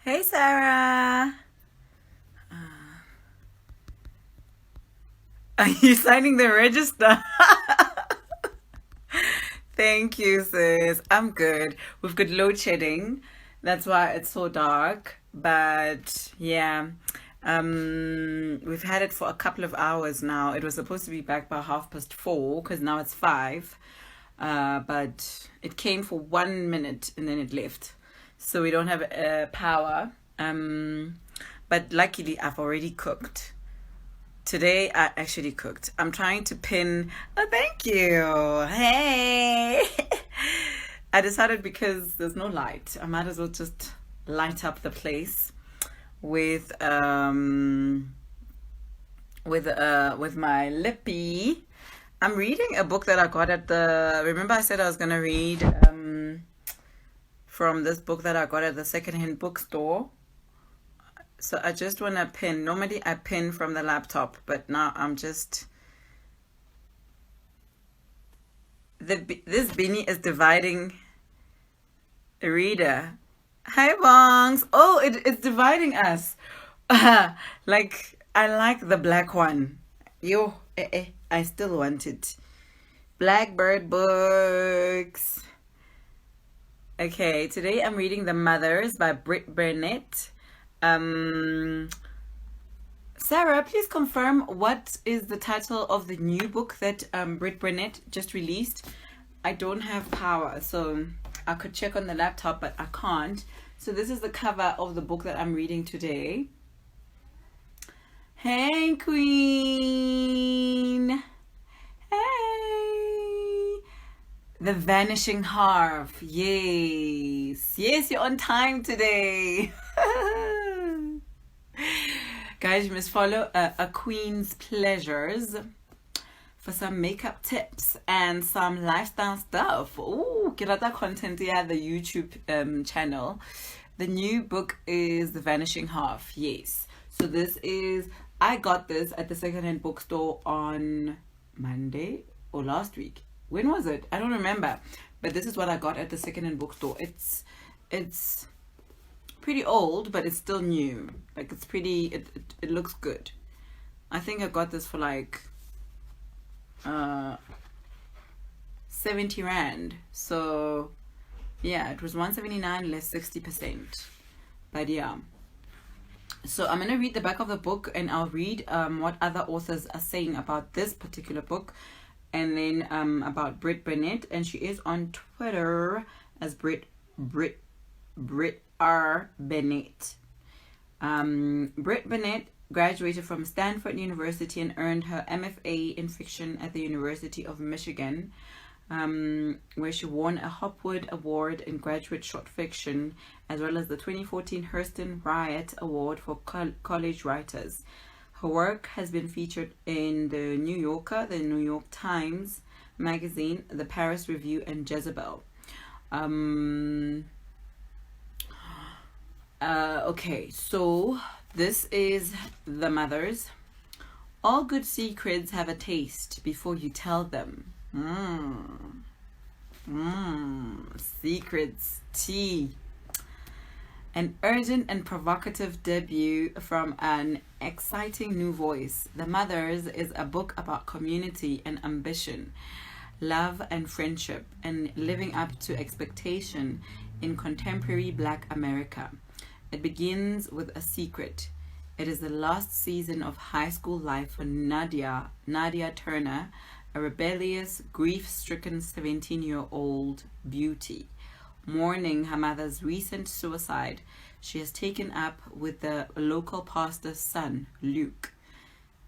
Hey, Sarah. Are you signing the register? Thank you, sis. I'm good. We've got load shedding. That's why it's so dark. But yeah, we've had it for a couple of hours now. It was supposed to be back by 4:30 because now it's 5. But it came for 1 minute and then it left. So we don't have power. But luckily, I've already cooked. Today I actually cooked. I'm trying to pin. Oh, thank you. Hey. I decided because there's no light, I might as well just light up the place with with my lippy. I'm reading a book that I got at the. Remember, I said I was gonna read from this book that I got at the secondhand bookstore. So I just want to pin. Normally I pin from the laptop, but now I'm just this beanie is dividing the reader. Hi Bongs. Oh, it's dividing us. Like I like the black one. I still want it. Blackbird books. Okay, today I'm reading The Mothers by Brit Bennett. Um, Sarah, please confirm what is the title of the new book that Brit Bennett just released. I don't have power, so I could check on the laptop, but I can't. So this is the cover of the book that I'm reading today. Hey, Queen. Hey. The Vanishing Half. Yes. Yes, you're on time today. Guys, you must follow a Queen's Pleasures for some makeup tips and some lifestyle stuff. Ooh, get out that content. Yeah, the YouTube channel. The new book is The Vanishing Half. Yes. So this is, I got this at the secondhand bookstore on Monday or last week. When was it? I don't remember. But this is what I got at the secondhand bookstore. It's pretty old, but it's still new. Like it's pretty. It looks good. I think I got this for like 70 rand. So yeah, it was 179 less 60%. But yeah. So I'm gonna read the back of the book, and I'll read what other authors are saying about this particular book, and then about Brit Bennett, and she is on Twitter as Brit R. Bennett. Brit Bennett graduated from Stanford University and earned her MFA in fiction at the University of Michigan, where she won a Hopwood Award in graduate short fiction, as well as the 2014 Hurston Riot Award for college writers. Her work has been featured in the New Yorker, the New York Times Magazine, the Paris Review, and Jezebel. Okay, so this is The Mothers. All good secrets have a taste before you tell them. Secrets tea. An urgent and provocative debut from an exciting new voice. The Mothers is a book about community and ambition, love and friendship, and living up to expectation in contemporary Black America. It begins with a secret. It is the last season of high school life for Nadia Turner, a rebellious, grief-stricken 17-year-old beauty. Mourning her mother's recent suicide, she has taken up with the local pastor's son, Luke.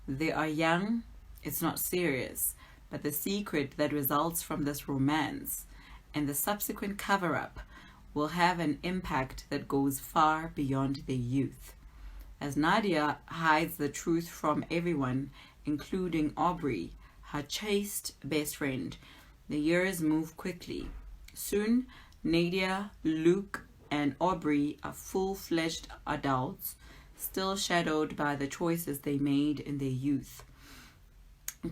They are young, it's not serious, but the secret that results from this romance and the subsequent cover-up will have an impact that goes far beyond their youth. As Nadia hides the truth from everyone, including Aubrey, her chaste best friend, the years move quickly. Soon, Nadia, Luke, and Aubrey are full-fledged adults, still shadowed by the choices they made in their youth.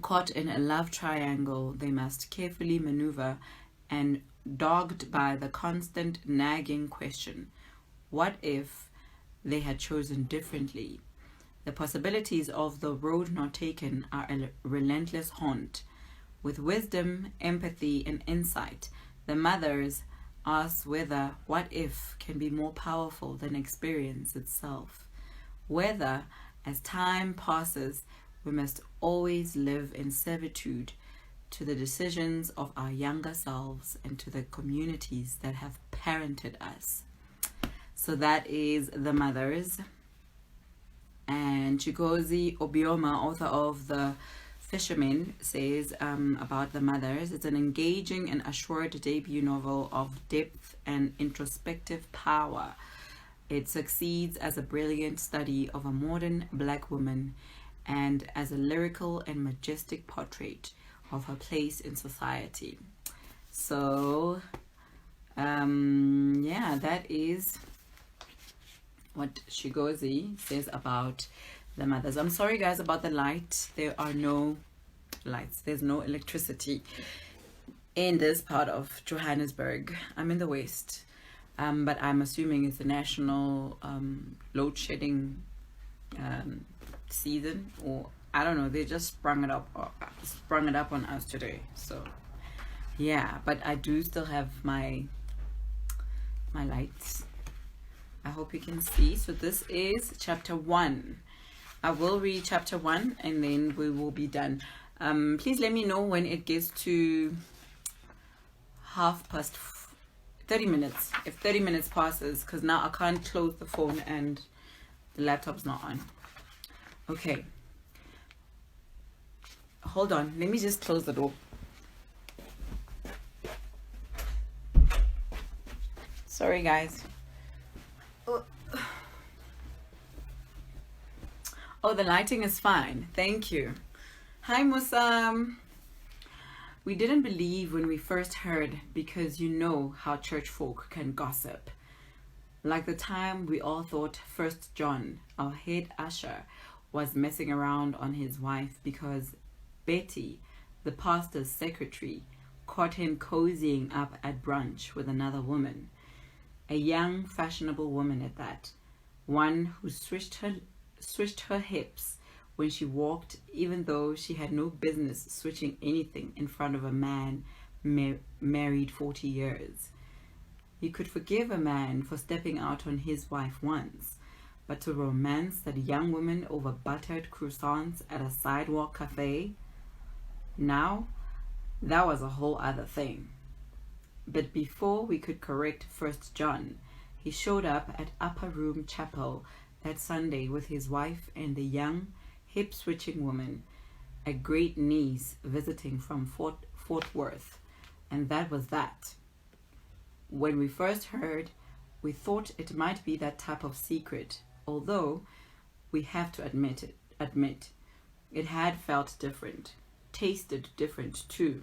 Caught in a love triangle they must carefully maneuver, and dogged by the constant nagging question, what if they had chosen differently. The possibilities of the road not taken are a relentless haunt. With wisdom, empathy, and insight, the mothers ask whether what if can be more powerful than experience itself. Whether, as time passes, we must always live in servitude to the decisions of our younger selves and to the communities that have parented us. So that is The Mothers. And Chigozie Obioma, author of The Fisherman, says about The Mothers, it's an engaging and assured debut novel of depth and introspective power. It succeeds as a brilliant study of a modern black woman and as a lyrical and majestic portrait of her place in society. So, that is what Chigozie says about The Mothers. I'm sorry guys about the light. There are no lights. There's no electricity in this part of Johannesburg. I'm in the west, but I'm assuming it's the national load shedding season, or I don't know. They just sprung it up on us today. So yeah, but I do still have my lights. I hope you can see. So this is chapter 1. I will read chapter 1 and then we will be done. Please let me know when it gets to 30 minutes. If 30 minutes passes, because now I can't close the phone and the laptop's not on. Okay. Hold on. Let me just close the door. Sorry, guys. Oh, the lighting is fine. Thank you. Hi, Musa. We didn't believe when we first heard, because you know how church folk can gossip. Like the time we all thought First John, our head usher, was messing around on his wife because Betty, the pastor's secretary, caught him cozying up at brunch with another woman. A young, fashionable woman at that. One who swished her hips when she walked, even though she had no business switching anything in front of a man married 40 years. You could forgive a man for stepping out on his wife once, but to romance that young woman over buttered croissants at a sidewalk cafe? Now, that was a whole other thing. But before we could correct First John, he showed up at Upper Room Chapel that Sunday with his wife and the young, hip-switching woman, a great niece visiting from Fort Worth, and that was that. When we first heard, we thought it might be that type of secret, although we have to admit it had felt different, tasted different too.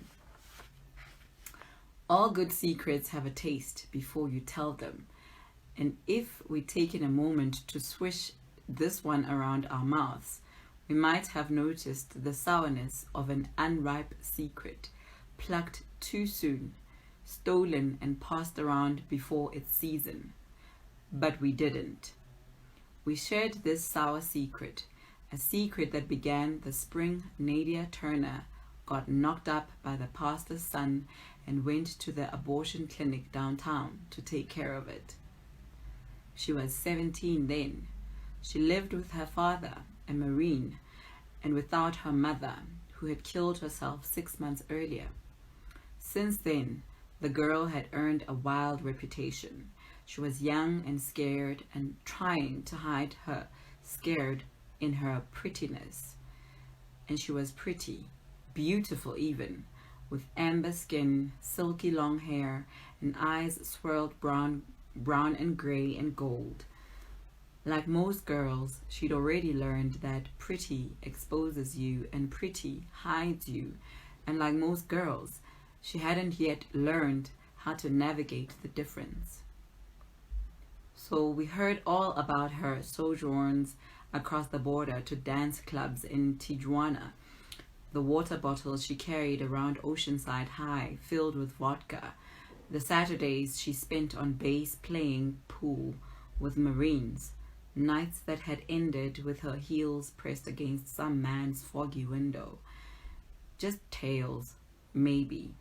All good secrets have a taste before you tell them, and if we'd taken a moment to swish this one around our mouths, we might have noticed the sourness of an unripe secret, plucked too soon, stolen and passed around before its season. But we didn't. We shared this sour secret, a secret that began the spring Nadia Turner got knocked up by the pastor's son and went to the abortion clinic downtown to take care of it. She was 17 then. She lived with her father, a Marine, and without her mother, who had killed herself 6 months earlier. Since then, the girl had earned a wild reputation. She was young and scared and trying to hide her scared in her prettiness. And she was pretty, beautiful even, with amber skin, silky long hair, and eyes swirled brown and gray and gold. Like most girls, she'd already learned that pretty exposes you and pretty hides you. And like most girls, she hadn't yet learned how to navigate the difference. So we heard all about her sojourns across the border to dance clubs in Tijuana, the water bottles she carried around Oceanside High filled with vodka, the Saturdays she spent on base playing pool with Marines, Nights that had ended with her heels pressed against some man's foggy window. Just tales, maybe.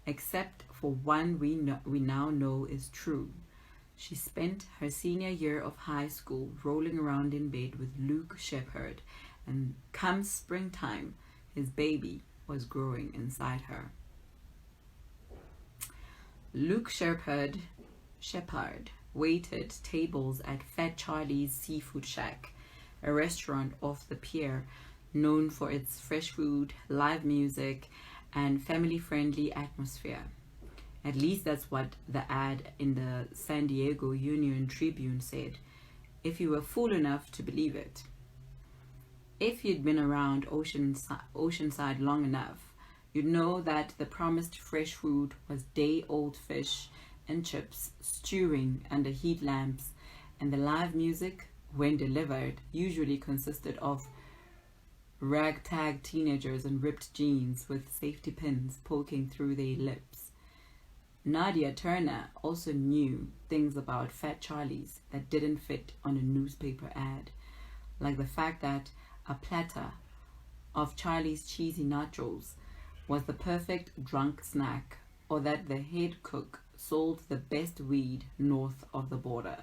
Except for one we now know is true. She spent her senior year of high school rolling around in bed with Luke Shepherd, and come springtime, his baby was growing inside her. Luke Shepherd waited tables at Fat Charlie's Seafood Shack, a restaurant off the pier known for its fresh food, live music, and family-friendly atmosphere. At least that's what the ad in the San Diego Union Tribune said, if you were fool enough to believe it. If you'd been around Oceanside long enough, you'd know that the promised fresh food was day-old fish and chips stewing under heat lamps, and the live music, when delivered, usually consisted of ragtag teenagers in ripped jeans with safety pins poking through their lips. Nadia Turner also knew things about Fat Charlie's that didn't fit on a newspaper ad, like the fact that a platter of Charlie's cheesy nachos was the perfect drunk snack, or that the head cook sold the best weed north of the border.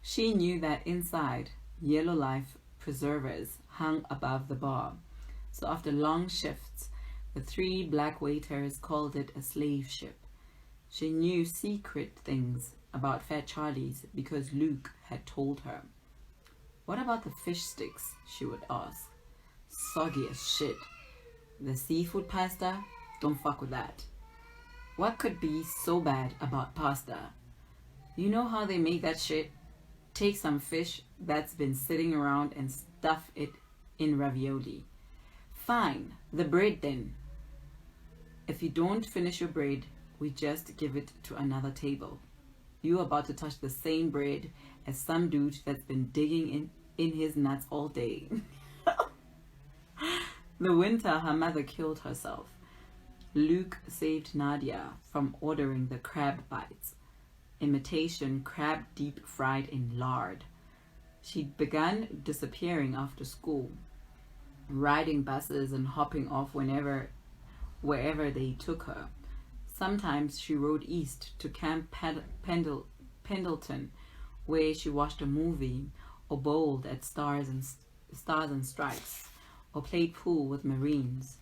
She knew that inside, Yellow Life preservers hung above the bar, so after long shifts, the three black waiters called it a slave ship. She knew secret things about Fat Charlie's because Luke had told her. What about the fish sticks? She would ask. Soggy as shit. The seafood pasta? Don't fuck with that. What could be so bad about pasta? You know how they make that shit? Take some fish that's been sitting around and stuff it in ravioli. Fine, the bread then. If you don't finish your bread, we just give it to another table. You're about to touch the same bread as some dude that's been digging in his nuts all day. The winter her mother killed herself, Luke saved Nadia from ordering the crab bites, imitation crab deep fried in lard. She'd begun disappearing after school, riding buses and hopping off wherever they took her. Sometimes she rode east to Camp Pendleton, where she watched a movie, or bowled at Stars and Stripes, or played pool with Marines.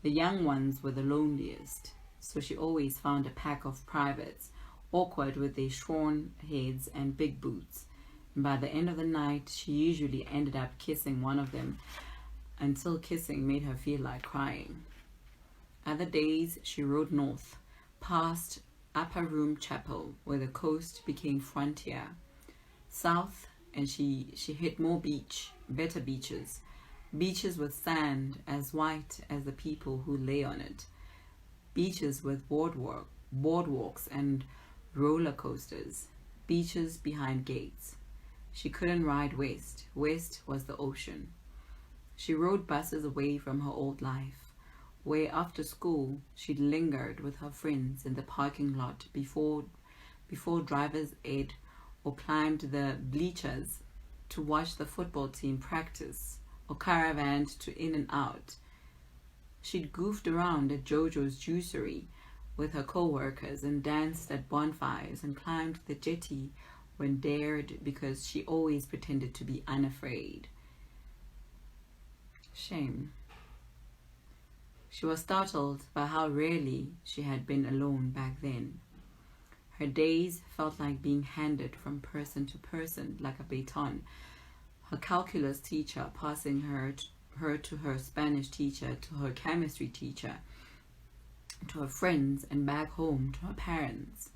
The young ones were the loneliest, so she always found a pack of privates, awkward with their shorn heads and big boots. And by the end of the night, she usually ended up kissing one of them, until kissing made her feel like crying. Other days, she rode north, past Upper Room Chapel, where the coast became frontier. South, and she hit more better beaches. Beaches with sand as white as the people who lay on it. Beaches with boardwalks and roller coasters. Beaches behind gates. She couldn't ride west. West was the ocean. She rode buses away from her old life, where after school she'd lingered with her friends in the parking lot before driver's ed, or climbed the bleachers to watch the football team practice, or caravanned to In and Out. She'd goofed around at Jojo's juicery with her co-workers and danced at bonfires and climbed the jetty when dared because she always pretended to be unafraid. Shame. She was startled by how rarely she had been alone back then. Her days felt like being handed from person to person like a baton. Her calculus teacher passing her to her Spanish teacher, to her chemistry teacher, to her friends, and back home to her parents.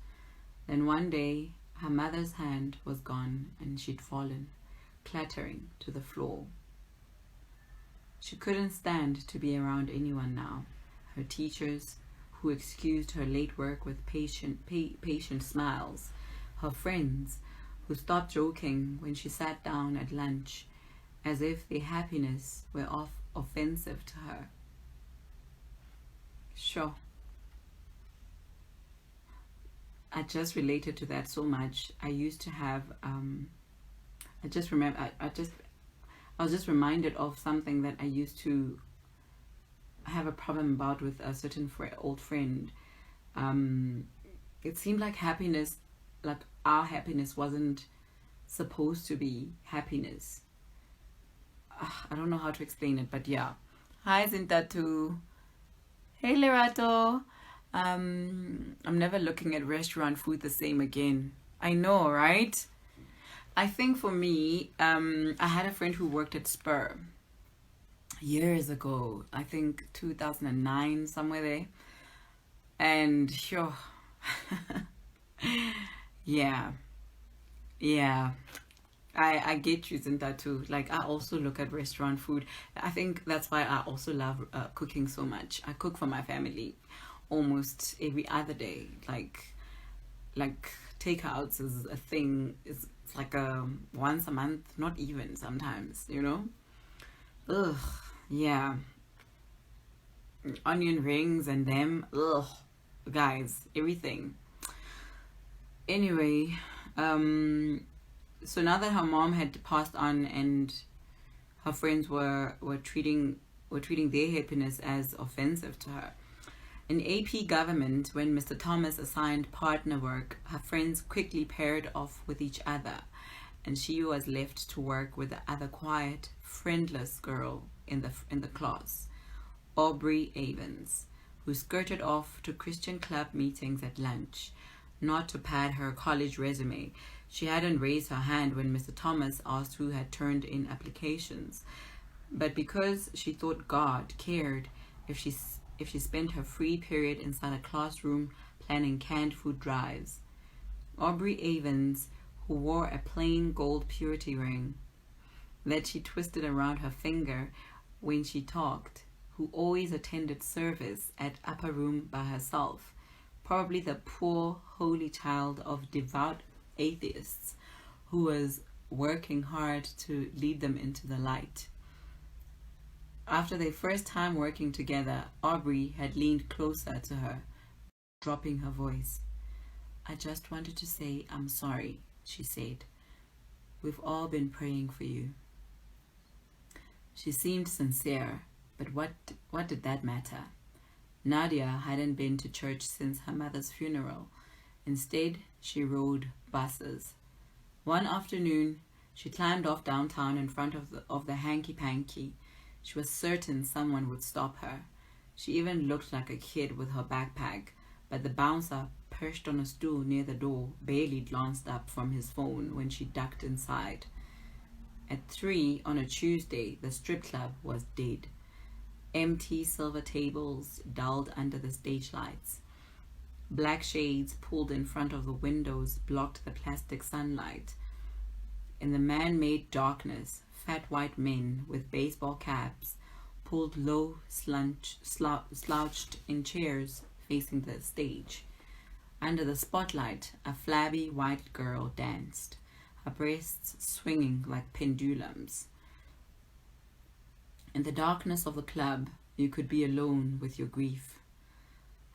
Then one day, her mother's hand was gone and she'd fallen, clattering to the floor. She couldn't stand to be around anyone now. Her teachers, who excused her late work with patient smiles. Her friends, who stopped joking when she sat down at lunch, as if their happiness were offensive to her. Sure. I just related to that so much. I used to have I just remember. I was just reminded of something that I used to have a problem about with a certain old friend. It seemed like happiness, like our happiness, wasn't supposed to be happiness. I don't know how to explain it, but yeah. Hi, Zintatu. Hey, Lerato. I'm never looking at restaurant food the same again. I know, right? I think for me, I had a friend who worked at Spur years ago. I think 2009, somewhere there. And sure, yeah, yeah. I get you in that too. Like I also look at restaurant food. I think that's why I also love cooking so much. I cook for my family almost every other day. Like takeouts is a thing. It's like a once a month, not even sometimes. Ugh, yeah. Onion rings and them. Ugh, guys, everything. Anyway, so now that her mom had passed on and her friends were treating their happiness as offensive to her. In AP government, when Mr. Thomas assigned partner work, her friends quickly paired off with each other, and she was left to work with the other quiet, friendless girl in the class, Aubrey Avens, who skirted off to Christian club meetings at lunch, not to pad her college resume. She hadn't raised her hand when Mr. Thomas asked who had turned in applications, but because she thought God cared if she spent her free period inside a classroom planning canned food drives. Aubrey Avens, who wore a plain gold purity ring that she twisted around her finger when she talked, who always attended service at upper room by herself, probably the poor holy child of devout atheists who was working hard to lead them into the light. After their first time working together, Aubrey had leaned closer to her, dropping her voice. "I just wanted to say I'm sorry," she said. "We've all been praying for you." She seemed sincere, but what did that matter? Nadia hadn't been to church since her mother's funeral. Instead, she rode buses. One afternoon, she climbed off downtown in front of the hanky-panky. She was certain someone would stop her. She even looked like a kid with her backpack, but the bouncer, perched on a stool near the door, barely glanced up from his phone when she ducked inside. At 3 on a Tuesday, the strip club was dead. Empty silver tables dulled under the stage lights. Black shades pulled in front of the windows blocked the plastic sunlight. In the man-made darkness, fat white men with baseball caps pulled low, slouched in chairs facing the stage. Under the spotlight, a flabby white girl danced, her breasts swinging like pendulums. In the darkness of the club, you could be alone with your grief.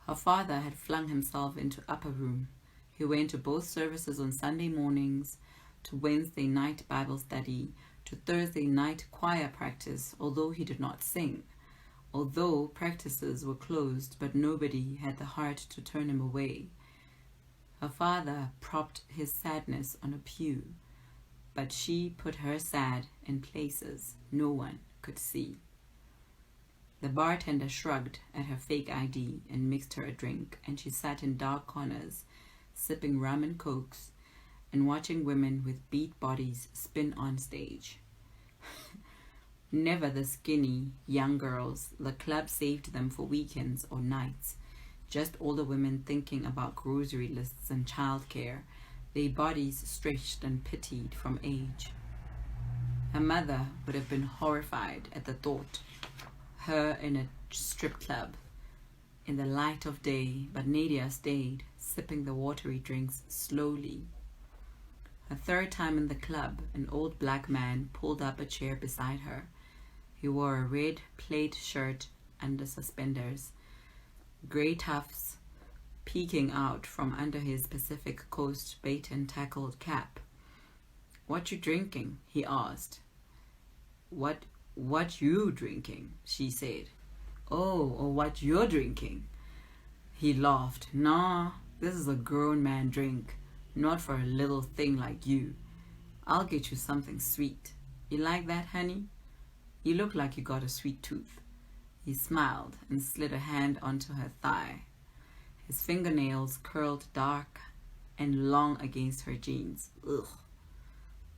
Her father had flung himself into upper room. He went to both services on Sunday mornings, to Wednesday night Bible study, to Thursday night choir practice, although he did not sing. Although practices were closed, but nobody had the heart to turn him away. Her father propped his sadness on a pew, but she put her sad in places no one could see. The bartender shrugged at her fake ID and mixed her a drink, and she sat in dark corners, sipping rum and cokes, and watching women with beat bodies spin on stage. Never the skinny, young girls. The club saved them for weekends or nights. Just older women thinking about grocery lists and childcare, their bodies stretched and pitied from age. Her mother would have been horrified at the thought. Her in a strip club, in the light of day, but Nadia stayed, sipping the watery drinks slowly. Her third time in the club, an old black man pulled up a chair beside her. He wore a red plaid shirt under suspenders, grey tufts peeking out from under his Pacific Coast bait and tackled cap. What you drinking? He asked. What you drinking? She said. Oh, or what you're drinking? He laughed. Nah, this is a grown man drink, not for a little thing like you. I'll get you something sweet. You like that, honey? You look like you got a sweet tooth. He smiled and slid a hand onto her thigh. His fingernails curled dark and long against her jeans. Ugh.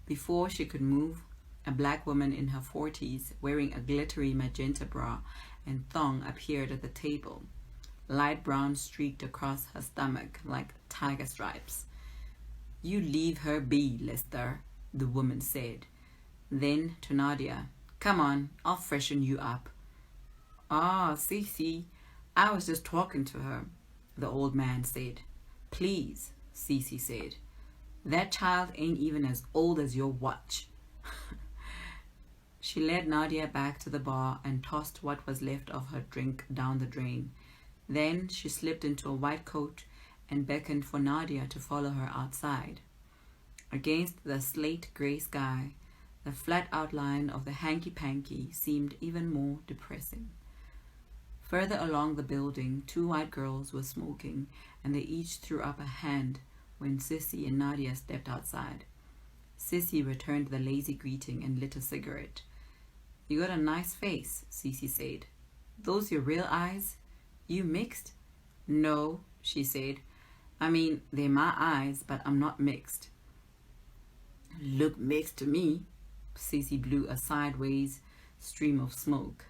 Before she could move, a black woman in her 40s wearing a glittery magenta bra and thong appeared at the table. Light brown streaked across her stomach like tiger stripes. You leave her be, Lester, the woman said. Then to Nadia, come on, I'll freshen you up. Ah, Cece, I was just talking to her, the old man said. Please, Cece said. That child ain't even as old as your watch. She led Nadia back to the bar and tossed what was left of her drink down the drain. Then she slipped into a white coat and beckoned for Nadia to follow her outside. Against the slate-gray sky, the flat outline of the hanky-panky seemed even more depressing. Further along the building, 2 white girls were smoking, and they each threw up a hand when Sissy and Nadia stepped outside. Sissy returned the lazy greeting and lit a cigarette. You got a nice face, Cece said. Those your real eyes? You mixed? No, she said. I mean, they're my eyes, but I'm not mixed. Look mixed to me. Cece blew a sideways stream of smoke.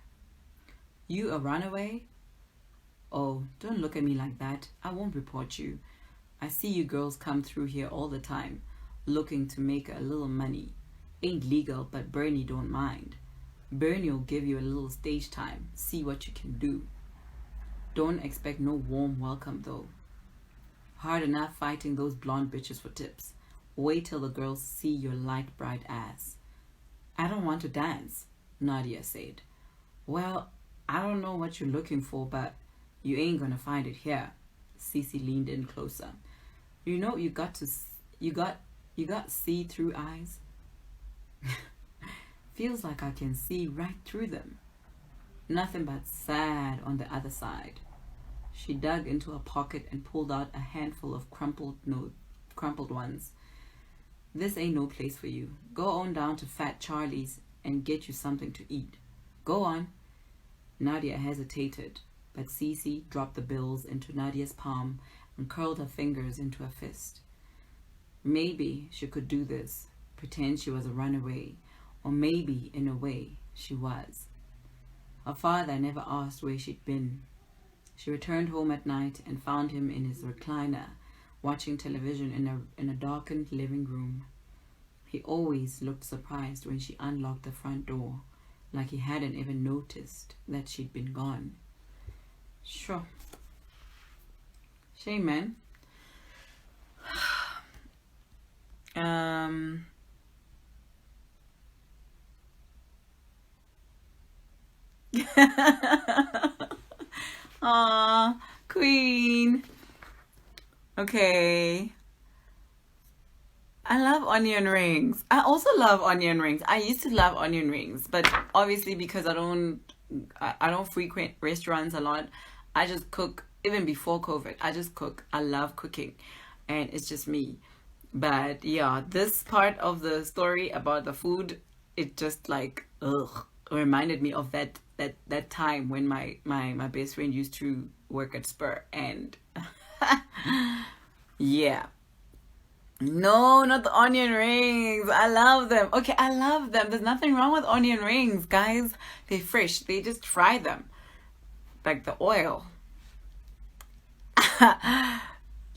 You a runaway? Oh, don't look at me like that. I won't report you. I see you girls come through here all the time, looking to make a little money. Ain't legal, but Bernie don't mind. Bernie'll give you a little stage time, see what you can do. Don't expect no warm welcome, though. Hard enough fighting those blonde bitches for tips. Wait till the girls see your light, bright ass. I don't want to dance, Nadia said. Well, I don't know what you're looking for, but you ain't gonna find it here. Cece leaned in closer. You know you got see-through eyes. Feels like I can see right through them. Nothing but sad on the other side. She dug into a pocket and pulled out a handful of crumpled ones. This ain't no place for you. Go on down to Fat Charlie's and get you something to eat. Go on. Nadia hesitated, but Cece dropped the bills into Nadia's palm and curled her fingers into a fist. Maybe she could do this, pretend she was a runaway, or maybe, in a way, she was. Her father never asked where she'd been. She returned home at night and found him in his recliner, watching television in a darkened living room. He always looked surprised when she unlocked the front door, like he hadn't even noticed that she'd been gone. Sure. Shame, man. Aw, Queen. Okay. I love onion rings. I also love onion rings. I used to love onion rings, but obviously because I don't frequent restaurants a lot, I just cook. Even before COVID, I just cook. I love cooking, and it's just me. But yeah, this part of the story about the food, it just like reminded me of that time when my best friend used to work at Spur, and yeah. No, not the onion rings. I love them. Okay, I love them. There's nothing wrong with onion rings, guys. They're fresh. They just fry them. Like the oil.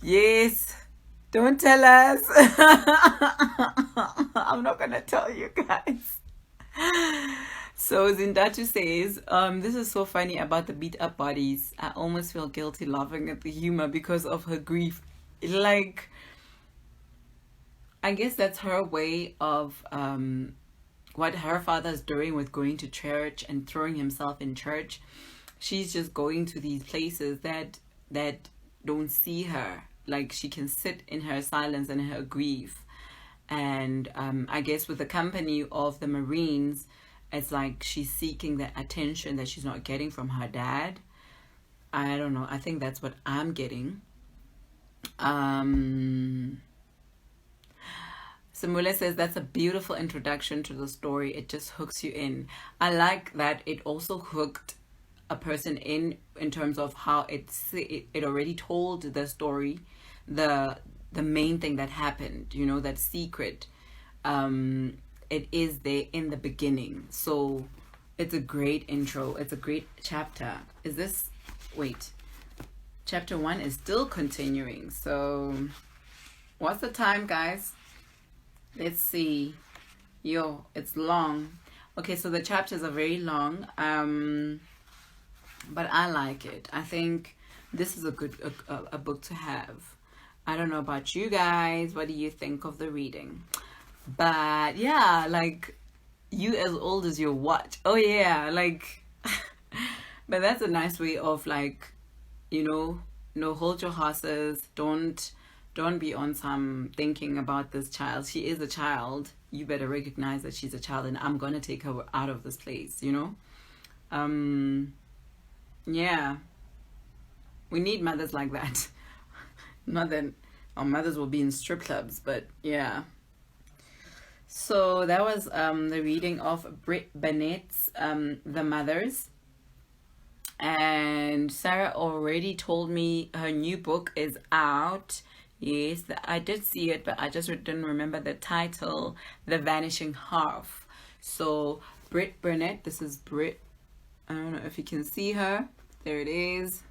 Yes. Don't tell us. I'm not gonna tell you guys. So Zindatu says, this is so funny about the beat up bodies. I almost feel guilty laughing at the humor because of her grief. Like, I guess that's her way of what her father's doing with going to church and throwing himself in church. She's just going to these places that don't see her. Like, she can sit in her silence and her grief And I guess with the company of the Marines, it's like she's seeking that attention that she's not getting from her dad. I don't know. I think that's what I'm getting. Samula says that's a beautiful introduction to the story. It just hooks you in. I like that it also hooked a person in terms of how it already told the story, the main thing that happened, you know, that secret. It is there in the beginning. So it's a great intro. It's a great chapter. Is this, wait, chapter 1 is still continuing. So what's the time, guys? Let's see. Yo, it's long. Okay, so the chapters are very long. But I like it. I think this is a good a book to have. I don't know about you guys. What do you think of the reading? But yeah, like, you as old as your watch. Oh yeah, like, but that's a nice way of, like, you know, no, hold your horses. Don't be on some thinking about this child. She is a child. You better recognize that she's a child, and I'm gonna take her out of this place, you know? Yeah. We need mothers like that. Not that our mothers will be in strip clubs, but yeah. So that was the reading of Brit Bennett's The Mothers. And Sarah already told me her new book is out. Yes, I did see it, but I just didn't remember the title, The Vanishing Half. So Brit Bennett, this is Brit. I don't know if you can see her. There it is.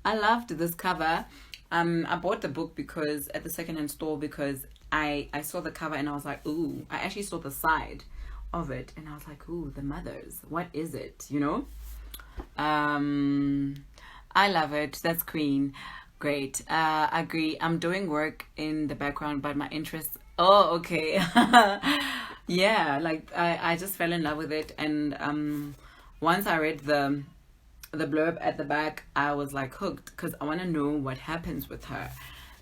I loved this cover. I bought the book because at the secondhand store because I saw the cover and I was like, ooh. I actually saw the side of it and I was like, ooh, The Mothers. What is it? You know? I love it. That's Queen. Great. Agree. I'm doing work in the background, but my interests. Oh, okay. Yeah, like I just fell in love with it, and once I read the blurb at the back, I was like hooked because I want to know what happens with her,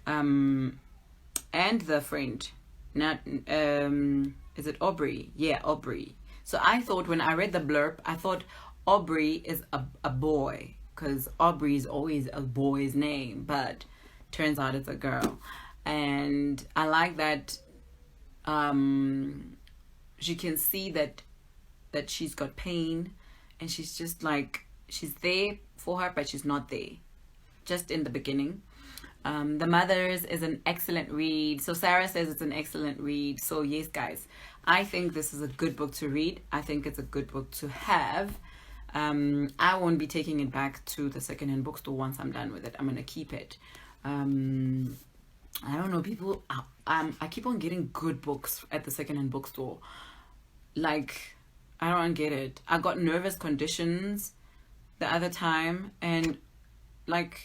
and the friend. Not is it Aubrey? Yeah, Aubrey. So I thought when I read the blurb, I thought Aubrey is a boy because Aubrey is always a boy's name, but turns out it's a girl. And I like that she can see that she's got pain and she's just like, she's there for her, but she's not there. Just in the beginning. The Mothers is an excellent read. So Sarah says it's an excellent read. So yes, guys, I think this is a good book to read. I think it's a good book to have. I won't be taking it back to the secondhand bookstore once I'm done with it. I'm gonna keep it. I don't know, people. I keep on getting good books at the secondhand bookstore. Like, I don't get it. I got Nervous Conditions the other time, and like,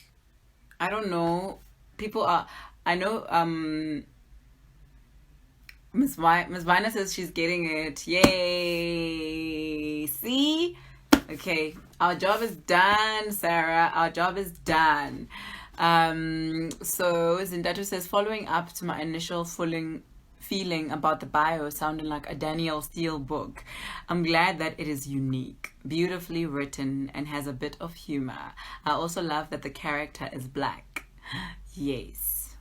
I don't know. People are. I know. Miss Vina says she's getting it. Yay! See. Okay, our job is done, Sarah. Our job is done. So Zindato says, following up to my initial feeling about the bio sounding like a Danielle Steele book, I'm glad that it is unique, beautifully written, and has a bit of humor. I also love that the character is black. Yes,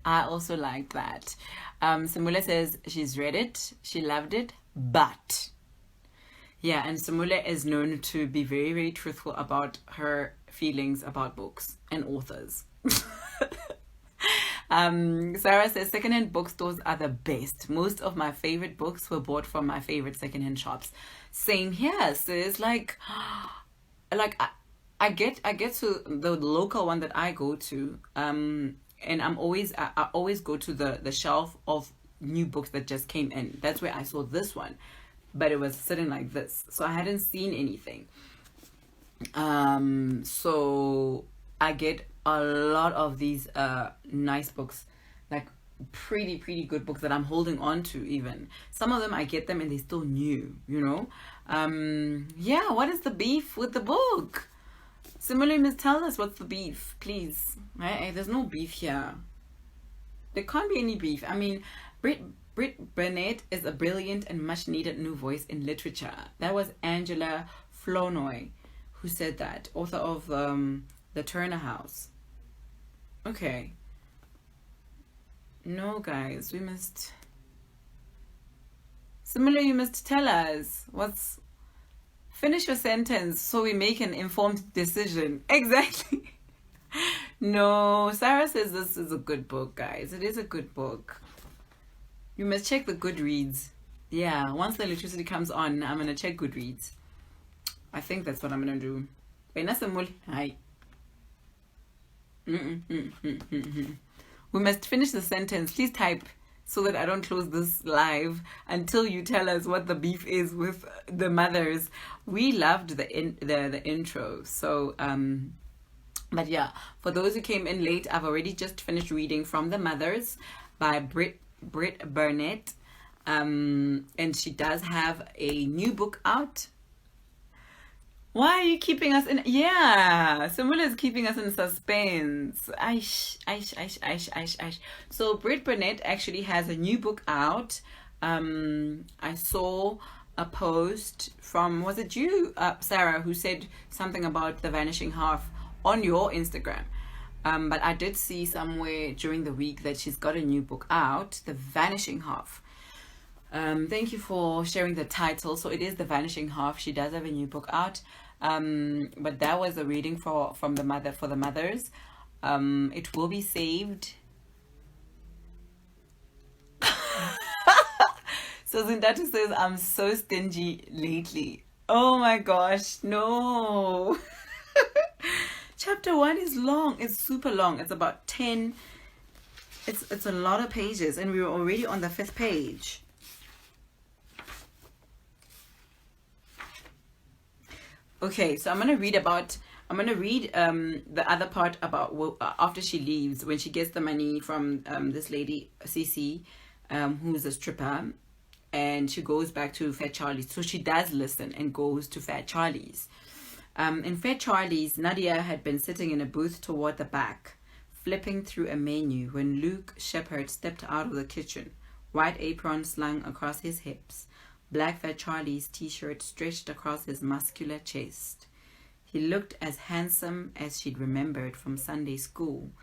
I also like that. Samula says she's read it, she loved it, but... Yeah, and Samula is known to be very, very truthful about her feelings about books and authors. Sarah says secondhand bookstores are the best. Most of my favorite books were bought from my favorite secondhand shops. Same here, sis. Like I get to the local one that I go to, and I always go to the shelf of new books that just came in. That's where I saw this one. But it was sitting like this, so I hadn't seen anything. So I get a lot of these nice books, like pretty good books that I'm holding on to. Even some of them I get them and they're still new, you know. Yeah, what is the beef with the book? Similarly, Miss, tell us what's the beef, please. Right? There's no beef here. There can't be any beef. I mean, Brit Brit Bennett is a brilliant and much needed new voice in literature. That was Angela Flournoy who said that, author of The Turner House. Okay. No, guys, we must... Similar, you must tell us what's... Finish your sentence so we make an informed decision. Exactly. No, Sarah says this is a good book, guys. It is a good book. You must check the Goodreads. Yeah, once the electricity comes on, I'm going to check Goodreads. I think that's what I'm going to do. Hi. We must finish the sentence. Please type so that I don't close this live until you tell us what the beef is with the mothers. We loved the intro. So, but yeah, for those who came in late, I've already just finished reading From the Mothers by Brit Bennett. And she does have a new book out. Why are you keeping us in? Yeah, Simula is keeping us in suspense. Aish. So Brit Bennett actually has a new book out. I saw a post from, was it you, Sarah, who said something about The Vanishing Half on your Instagram. But I did see somewhere during the week that she's got a new book out, The Vanishing Half. Thank you for sharing the title. So it is The Vanishing Half. She does have a new book out. But that was a reading for the mothers. It will be saved. So Zindatu says, I'm so stingy lately. Oh my gosh, no. Chapter 1 is long. It's super long. It's about 10. It's a lot of pages, and we were already on the 5th page. Okay, so I'm gonna read the other part about after she leaves, when she gets the money from this lady Cece, who's a stripper, and she goes back to Fat Charlie's. So she does listen and goes to Fat Charlie's. In Fat Charlie's, Nadia had been sitting in a booth toward the back, flipping through a menu, when Luke Shepherd stepped out of the kitchen, white apron slung across his hips, black Fat Charlie's t-shirt stretched across his muscular chest. He looked as handsome as she'd remembered from Sunday school,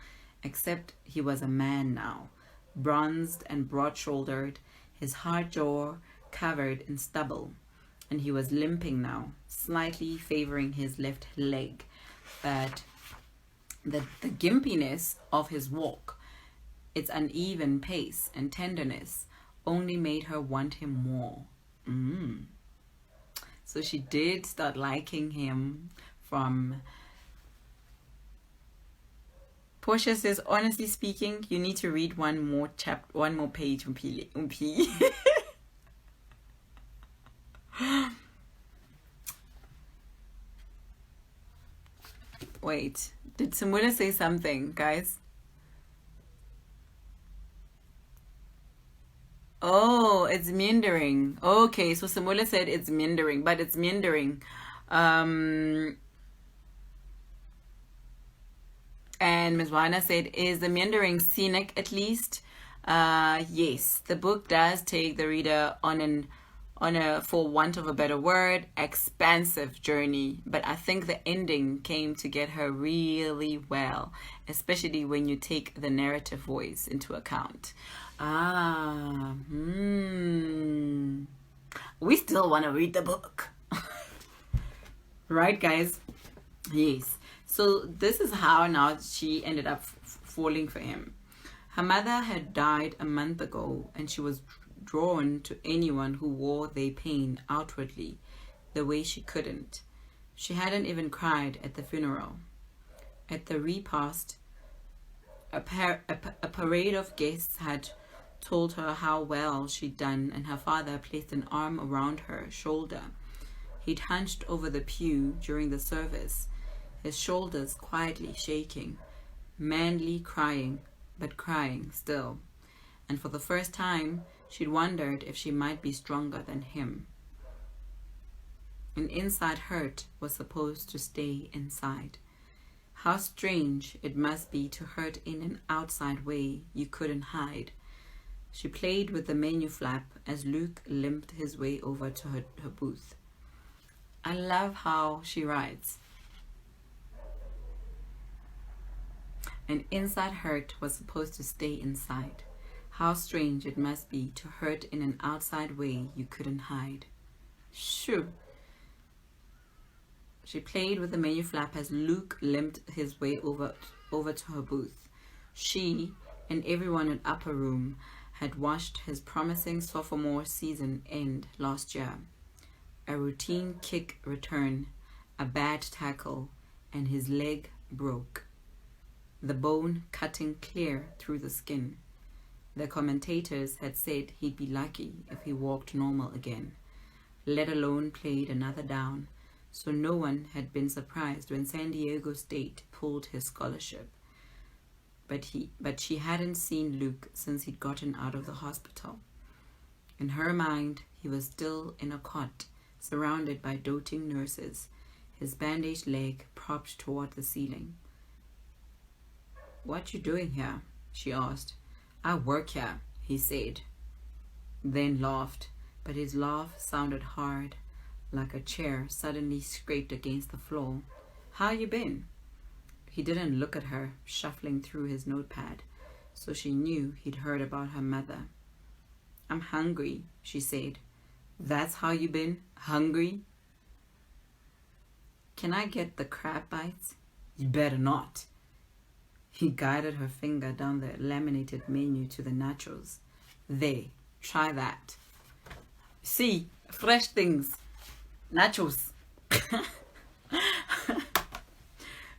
except he was a man now, bronzed and broad-shouldered, his hard jaw covered in stubble, and he was limping now, slightly favoring his left leg. But the gimpiness of his walk, its uneven pace and tenderness, only made her want him more. So she did start liking him from... Portia says, honestly speaking, you need to read one more page. Wait, did Simula say something, guys? Oh, it's meandering. Okay, so Simula said it's meandering, but it's meandering. And Ms. Wana said, is the meandering scenic at least? Yes, the book does take the reader on a, for want of a better word, expansive journey. But I think the ending came to get her really well, especially when you take the narrative voice into account. We still want to read the book. Right, guys? Yes. So this is how now she ended up falling for him. Her mother had died a month ago, and she was drawn to anyone who wore their pain outwardly the way she couldn't. She hadn't even cried at the funeral. At the repast, a parade of guests had told her how well she'd done, and her father placed an arm around her shoulder. He'd hunched over the pew during the service, his shoulders quietly shaking, manly crying, but crying still. And for the first time, she'd wondered if she might be stronger than him. An inside hurt was supposed to stay inside. How strange it must be to hurt in an outside way you couldn't hide. She played with the menu flap as Luke limped his way over to her booth. I love how she writes. An inside hurt was supposed to stay inside. How strange it must be to hurt in an outside way you couldn't hide. Shoo. She played with the menu flap as Luke limped his way over to her booth. She and everyone in Upper Room had watched his promising sophomore season end last year. A routine kick return, a bad tackle, and his leg broke, the bone cutting clear through the skin. The commentators had said he'd be lucky if he walked normal again, let alone played another down, so no one had been surprised when San Diego State pulled his scholarship. But she hadn't seen Luke since he'd gotten out of the hospital. In her mind, he was still in a cot, surrounded by doting nurses, his bandaged leg propped toward the ceiling. "What you doing here?" she asked. "I work here," he said, then laughed, but his laugh sounded hard, like a chair suddenly scraped against the floor. "How you been?" He didn't look at her, shuffling through his notepad, so she knew he'd heard about her mother. "I'm hungry," she said. "That's how you been? Hungry?" "Can I get the crab bites?" "You better not." He guided her finger down the laminated menu to the nachos. "There, try that. See, fresh things. Nachos."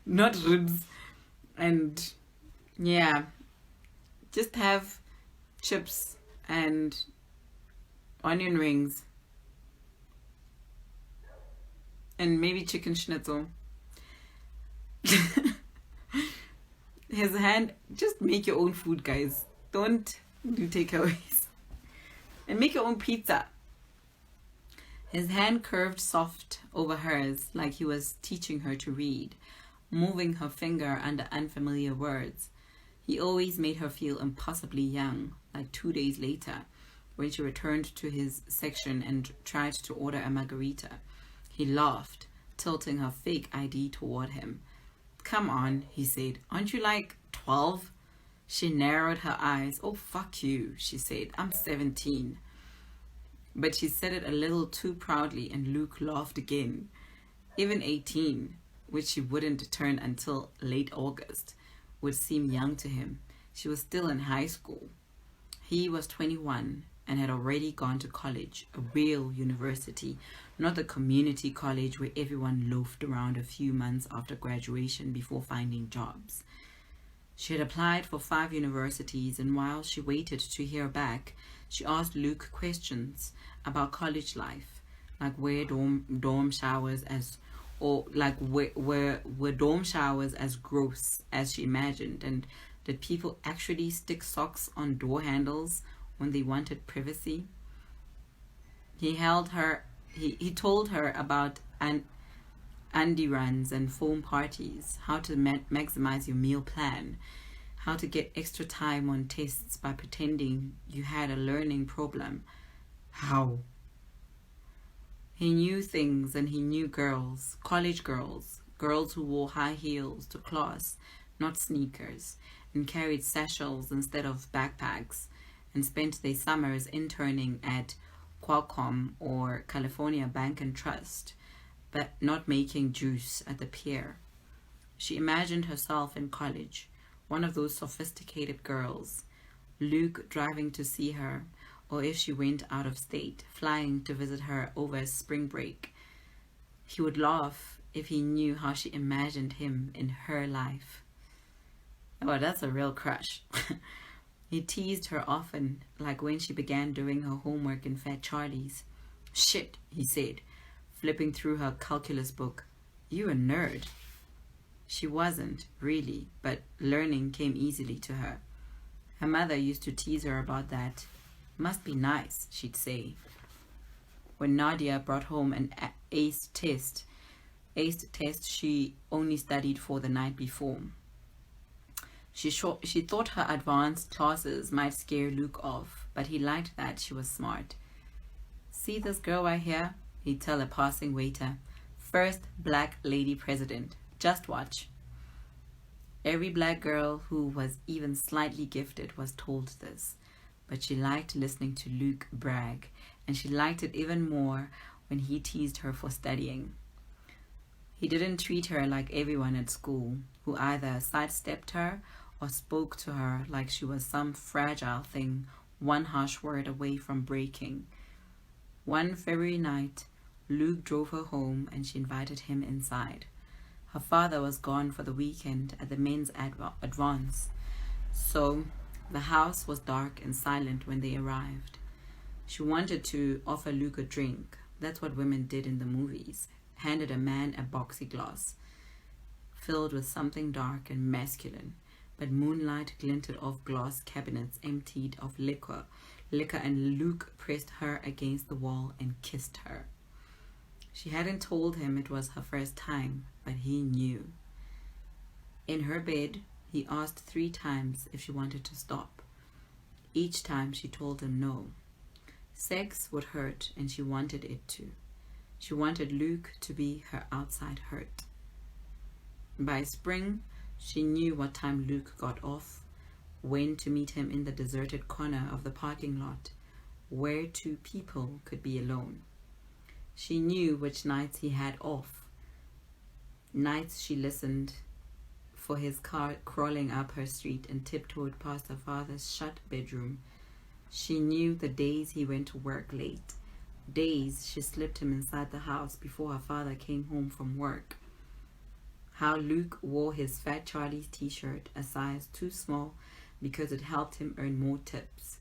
Not ribs. And yeah, just have chips and onion rings and maybe chicken schnitzel. His hand, just make your own food, guys. Don't do takeaways. And make your own pizza. His hand curved soft over hers like he was teaching her to read, moving her finger under unfamiliar words. He always made her feel impossibly young, like 2 days later, when she returned to his section and tried to order a margarita. He laughed, tilting her fake ID toward him. "Come on," he said. "Aren't you like 12? She narrowed her eyes. "Oh, fuck you," she said. "I'm 17. But she said it a little too proudly, and Luke laughed again. Even 18, which she wouldn't turn until late August, would seem young to him. She was still in high school. He was 21 and had already gone to college, a real university, not the community college where everyone loafed around a few months after graduation before finding jobs. She had applied for 5 universities, and while she waited to hear back, she asked Luke questions about college life, like were dorm showers as gross as she imagined, and did people actually stick socks on door handles when they wanted privacy? He told her about Andy runs and foam parties, how to maximize your meal plan, how to get extra time on tests by pretending you had a learning problem. How? He knew things, and he knew girls, college girls who wore high heels to class, not sneakers, and carried satchels instead of backpacks, and spent their summers interning at Qualcomm or California Bank and Trust, but not making juice at the pier. She imagined herself in college, one of those sophisticated girls, Luke driving to see her, or if she went out of state, flying to visit her over spring break. He would laugh if he knew how she imagined him in her life. Oh, that's a real crush. He teased her often, like when she began doing her homework in Fat Charlie's. "Shit," he said, flipping through her calculus book. "You a nerd." She wasn't, really, but learning came easily to her. Her mother used to tease her about that. "Must be nice," she'd say. When Nadia brought home an aced test she only studied for the night before. She thought her advanced classes might scare Luke off, but he liked that she was smart. "See this girl right here?" he'd tell a passing waiter. "First black lady president. Just watch." Every black girl who was even slightly gifted was told this, but she liked listening to Luke brag, and she liked it even more when he teased her for studying. He didn't treat her like everyone at school, who either sidestepped her or spoke to her like she was some fragile thing, one harsh word away from breaking. One February night, Luke drove her home and she invited him inside. Her father was gone for the weekend at the men's advance, so the house was dark and silent when they arrived. She wanted to offer Luke a drink. That's what women did in the movies. Handed a man a boxy glass filled with something dark and masculine, but moonlight glinted off glass cabinets emptied of liquor, and Luke pressed her against the wall and kissed her. She hadn't told him it was her first time, but he knew. In her bed, he asked 3 times if she wanted to stop. Each time she told him no. Sex would hurt, and she wanted it to. She wanted Luke to be her outside hurt. By spring, she knew what time Luke got off, when to meet him in the deserted corner of the parking lot, where 2 people could be alone. She knew which nights he had off. Nights she listened for his car crawling up her street and tiptoed past her father's shut bedroom. She knew the days he went to work late, days she slipped him inside the house before her father came home from work. How Luke wore his Fat Charlie's t-shirt a size too small because it helped him earn more tips.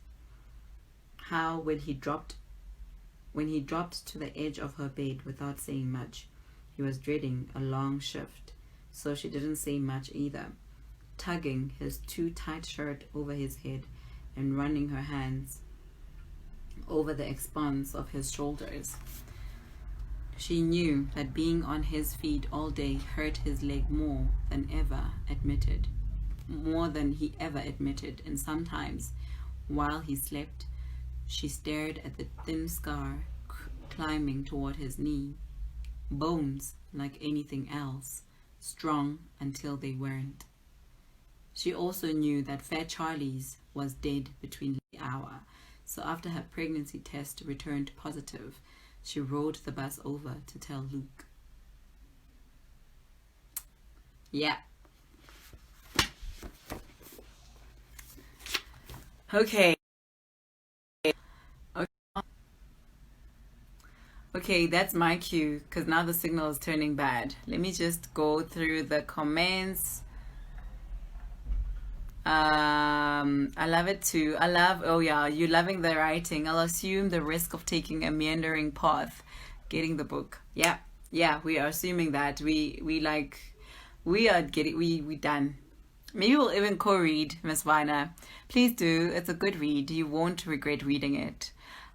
How when he dropped to the edge of her bed without saying much, he was dreading a long shift, so she didn't say much either, tugging his too tight shirt over his head and running her hands over the expanse of his shoulders. She knew that being on his feet all day hurt his leg more than he ever admitted, and sometimes, while he slept, she stared at the thin scar climbing toward his knee. Bones like anything else, strong until they weren't. She also knew that Fat Charlie's was dead between the hour, so after her pregnancy test returned positive, she rode the bus over to tell Luke. Yeah. Okay. Okay, that's my cue, because now the signal is turning bad. Let me just go through the comments. I love it too. Oh yeah, you're loving the writing. I'll assume the risk of taking a meandering path, getting the book. Yeah, we are assuming that. We done. Maybe we'll even co-read, Miss Vina. Please do. It's a good read. You won't regret reading it.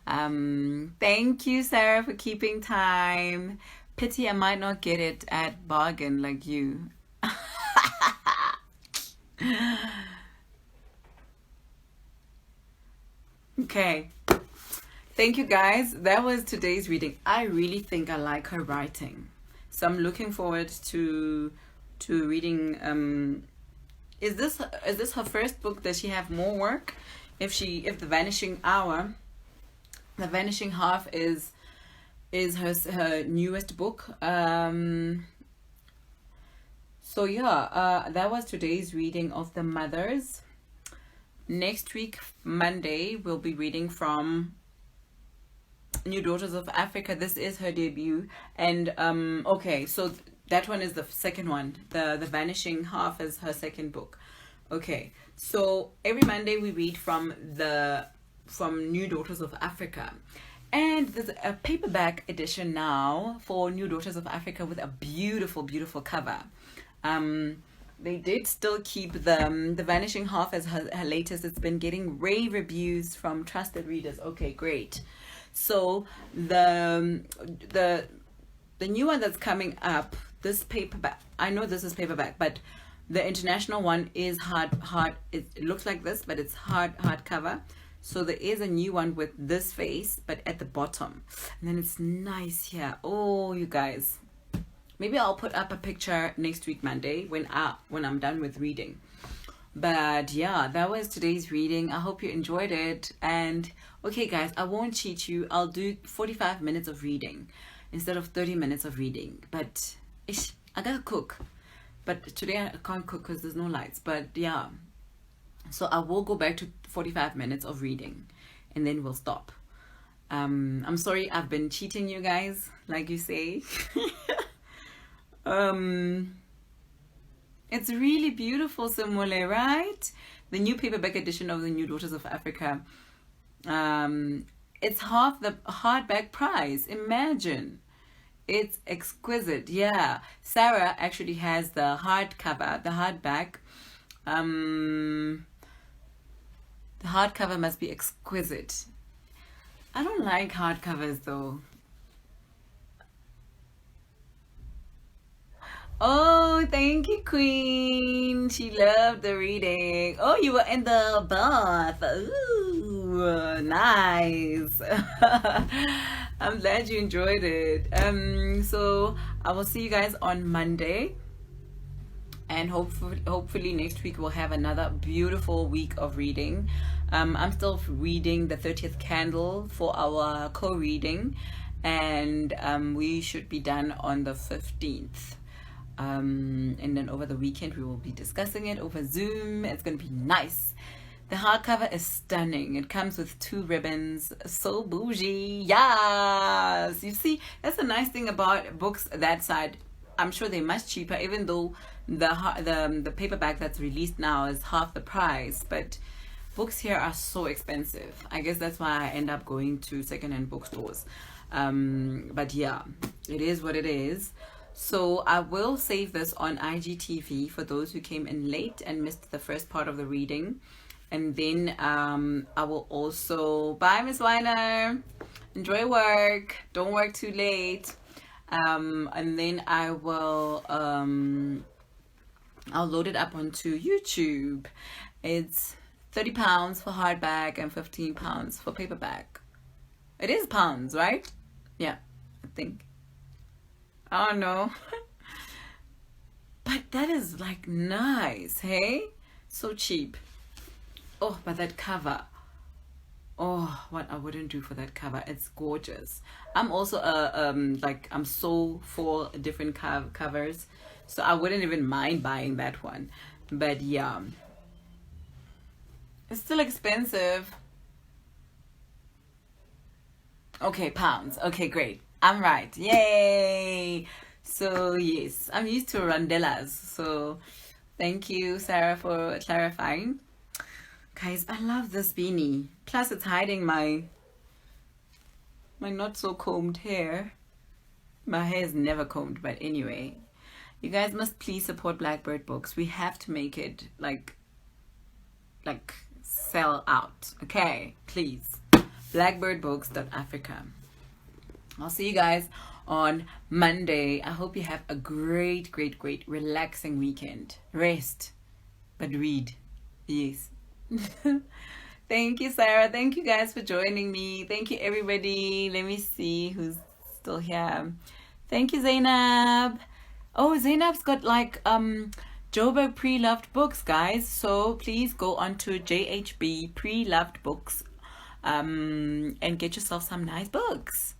Thank you, Sarah, for keeping time. Pity I might not get it at bargain like you. Okay. Thank you, guys. That was today's reading. I really think I like her writing, so I'm looking forward to reading. Is this her first book? Does she have more work? If the Vanishing Half is her newest book. So yeah, that was today's reading of The Mothers. Next week, Monday, we'll be reading from New Daughters of Africa. This is her debut. And okay, so that one is the second one. The Vanishing Half is her second book. Okay, so every Monday we read from New Daughters of Africa. And there's a paperback edition now for New Daughters of Africa with a beautiful, beautiful cover. They did still keep the Vanishing Half as her latest. It's been getting rave reviews from trusted readers. Okay, great. So the new one that's coming up, this paperback, I know this is paperback, but the international one is hard. It looks like this, but it's hardcover. So there is a new one with this face, but at the bottom. And then it's nice here. Oh, you guys. Maybe I'll put up a picture next week, Monday, when I'm done with reading. But yeah, that was today's reading. I hope you enjoyed it. And okay, guys, I won't cheat you. I'll do 45 minutes of reading instead of 30 minutes of reading. But I gotta cook. But today I can't cook because there's no lights. But yeah. So I will go back to 45 minutes of reading and then we'll stop. I'm sorry I've been cheating you guys, like you say. It's really beautiful, Simole, right? The new paperback edition of The New Daughters of Africa. It's half the hardback price. Imagine. It's exquisite. Yeah. Sarah actually has the hardcover, the hardback. The hardcover must be exquisite. I don't like hardcovers though. Oh, thank you, Queen. She loved the reading. Oh, you were in the bath. Ooh, nice. I'm glad you enjoyed it. So I will see you guys on Monday. And hopefully next week we'll have another beautiful week of reading. I'm still reading The 30th Candle for our co-reading. And we should be done on the 15th. And then over the weekend we will be discussing it over Zoom. It's going to be nice. The hardcover is stunning. It comes with 2 ribbons. So bougie. Yes! You see, that's the nice thing about books that side. I'm sure they're much cheaper, even though the paperback that's released now is half the price. But books here are so expensive. I guess that's why I end up going to secondhand bookstores. But yeah, it is what it is. So I will save this on IGTV for those who came in late and missed the first part of the reading. And then I will also... Bye, Miss Weiner. Enjoy work. Don't work too late. And then I will... I'll load it up onto YouTube. It's £30 for hardback and £15 for paperback. It is pounds, right? Yeah, I think. I don't know. But that is like nice, hey? So cheap. Oh, but that cover. Oh, what I wouldn't do for that cover. It's gorgeous. I'm also I'm so for different covers. So I wouldn't even mind buying that one. But yeah. It's still expensive. Okay, pounds. Okay, great. I'm right. Yay! So yes, I'm used to rondellas. So thank you, Sarah, for clarifying. Guys, I love this beanie. Plus it's hiding my not so combed hair. My hair is never combed, but anyway. You guys must please support Blackbird Books. We have to make it like sell out. Okay, please. Blackbirdbooks.africa. I'll see you guys on Monday. I hope you have a great, relaxing weekend. Rest, but read. Yes. Thank you, Sarah. Thank you guys for joining me. Thank you, everybody. Let me see who's still here. Thank you, Zainab. Oh, Zainab's got like Joburg Pre-Loved Books, guys. So please go on to JHB Pre-Loved Books and get yourself some nice books.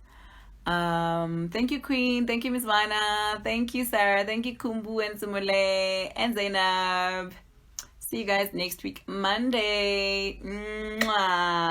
Thank you, Queen. Thank you, Miss Vana. Thank you, Sarah. Thank you, Kumbu and Sumule and Zainab. See you guys next week, Monday. Mwah.